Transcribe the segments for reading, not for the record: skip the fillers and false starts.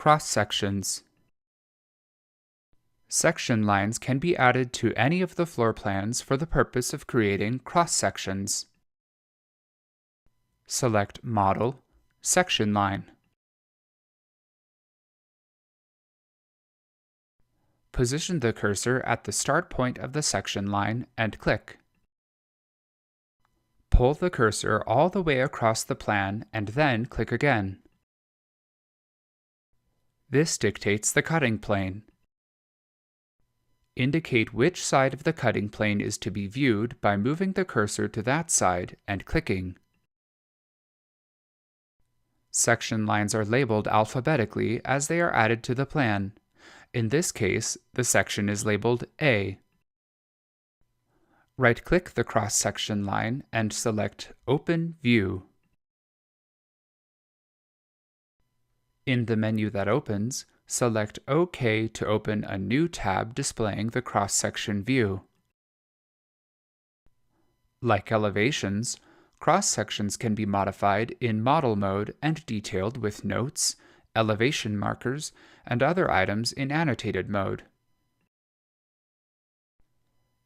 Cross-sections. Section lines can be added to any of the floor plans for the purpose of creating cross-sections. Select Model, Section Line. Position the cursor at the start point of the section line and click. Pull the cursor all the way across the plan and then click again. This dictates the cutting plane. Indicate which side of the cutting plane is to be viewed by moving the cursor to that side and clicking. Section lines are labeled alphabetically as they are added to the plan. In this case, the section is labeled A. Right-click the cross-section line and select Open View. In the menu that opens, select OK to open a new tab displaying the cross-section view. Like elevations, cross-sections can be modified in model mode and detailed with notes, elevation markers, and other items in annotated mode.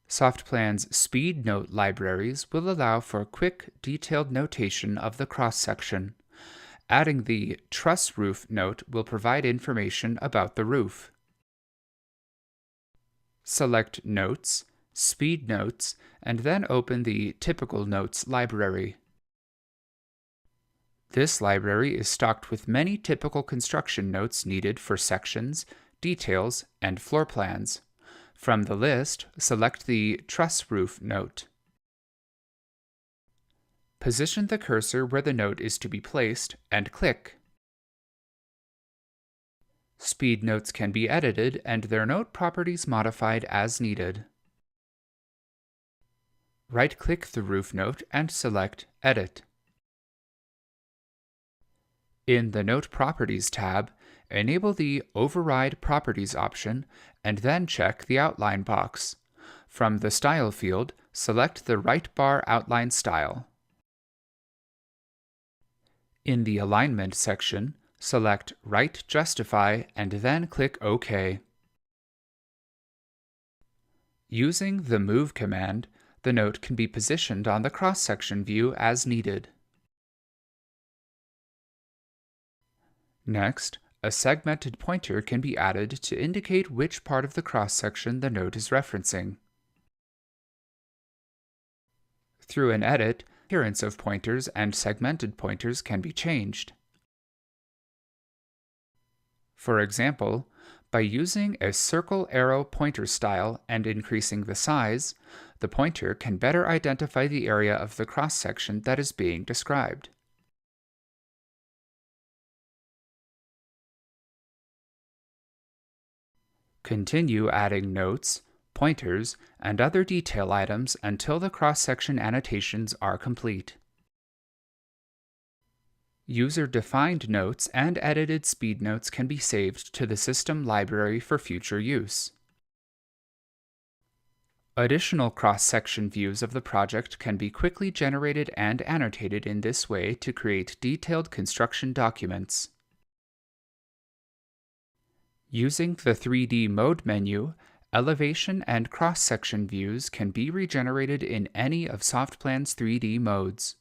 SoftPlan's Speed Note libraries will allow for quick, detailed notation of the cross-section. Adding the Truss Roof note will provide information about the roof. Select Notes, Speed Notes, and then open the Typical Notes library. This library is stocked with many typical construction notes needed for sections, details, and floor plans. From the list, select the Truss Roof note. Position the cursor where the note is to be placed and click. Speed notes can be edited and their note properties modified as needed. Right-click the roof note and select Edit. In the Note Properties tab, enable the Override Properties option and then check the Outline box. From the Style field, select the right bar outline style. In the Alignment section, select Right Justify and then click OK. Using the Move command, the note can be positioned on the cross-section view as needed. Next, a segmented pointer can be added to indicate which part of the cross-section the note is referencing. Through an edit, the appearance of pointers and segmented pointers can be changed. For example, by using a circle arrow pointer style and increasing the size, the pointer can better identify the area of the cross-section that is being described. Continue adding notes, pointers, and other detail items until the cross-section annotations are complete. User-defined notes and edited speed notes can be saved to the system library for future use. Additional cross-section views of the project can be quickly generated and annotated in this way to create detailed construction documents. Using the 3D Mode menu, elevation and cross-section views can be regenerated in any of SoftPlan's 3D modes.